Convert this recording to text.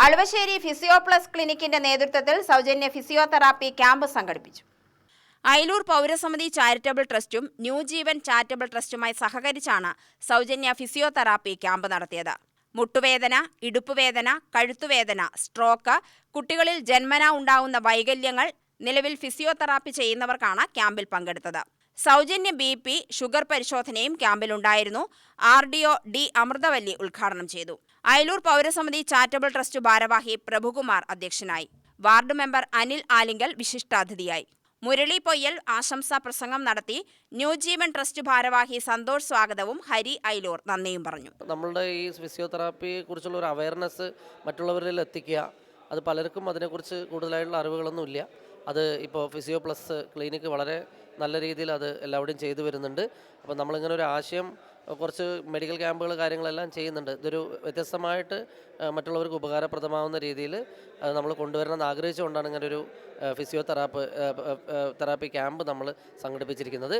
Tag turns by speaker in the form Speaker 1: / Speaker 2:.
Speaker 1: Aluvassery physio plus ക്ലിനിക്കിന്റെ നേതൃത്വത്തിൽ സൗജന്യ physiotherapy camp സംഘടിപ്പിച്ചു. അയലൂർ പൗരസമിതി ചാരിറ്റബിൾ ട്രസ്റ്റും ന്യൂ ജീവൻ ചാരിറ്റബിൾ ട്രസ്റ്റുമായി സഹകരിച്ചാണ് സൗജന്യ ഫിസിയോതെറാപ്പി ക്യാമ്പ് നടത്തിയത്. മുട്ടുവേദന, ഇടുപ്പുവേദന, കഴുത്തുവേദന, സ്ട്രോക്ക്, കുട്ടികളിൽ ജന്മനാ ഉണ്ടാകുന്ന വൈകല്യങ്ങൾ നിലവിൽ ഫിസിയോതെറാപ്പി ചെയ്യുന്നവർക്കാണ് ക്യാമ്പിൽ പങ്കെടുത്തത്. സൗജന്യ BP, ഷുഗർ പരിശോധനയും ക്യാമ്പിലുണ്ടായിരുന്നു. RDO D അമൃതവല്ലി ഉദ്ഘാടനം ചെയ്തു. അയലൂർ പൗരസമിതി ചാരിറ്റബിൾ ട്രസ്റ്റ് ഭാരവാഹി പ്രഭുകുമാർ അധ്യക്ഷനായി. വാർഡ് മെമ്പർ അനിൽ ആലിങ്കൽ വിശിഷ്ടാതിഥിയായി. മുരളി പൊയ്യൽ ആശംസാ പ്രസംഗം നടത്തി. ന്യൂ ജീവൻ ട്രസ്റ്റ് ഭാരവാഹി സന്തോഷ് സ്വാഗതവും ഹരി അയലൂർ നന്ദിയും പറഞ്ഞു.
Speaker 2: നമ്മളുടെ ഈ ഫിസിയോതെറാപ്പിയെ കുറിച്ചുള്ള ഒരു അവയർനെസ് മറ്റുള്ളവരിൽ എത്തിക്കുക, അത് പലർക്കും അതിനെക്കുറിച്ച് കൂടുതലായിട്ടുള്ള അറിവുകളൊന്നുമില്ല. അത് ഇപ്പോൾ ഫിസിയോ പ്ലസ് ക്ലിനിക്ക് വളരെ നല്ല രീതിയിൽ അത് എല്ലാവരുടെയും ചെയ്തു വരുന്നുണ്ട്. അപ്പോൾ നമ്മളിങ്ങനെ ഒരു ആശയം, കുറച്ച് മെഡിക്കൽ ക്യാമ്പുകൾ കാര്യങ്ങളെല്ലാം ചെയ്യുന്നുണ്ട്. ഇതൊരു വ്യത്യസ്തമായിട്ട് മറ്റുള്ളവർക്ക് ഉപകാരപ്രദമാവുന്ന രീതിയിൽ നമ്മൾ കൊണ്ടുവരണമെന്ന് ആഗ്രഹിച്ചുകൊണ്ടാണ് ഇങ്ങനെ ഒരു തെറാപ്പി ക്യാമ്പ് നമ്മൾ സംഘടിപ്പിച്ചിരിക്കുന്നത്.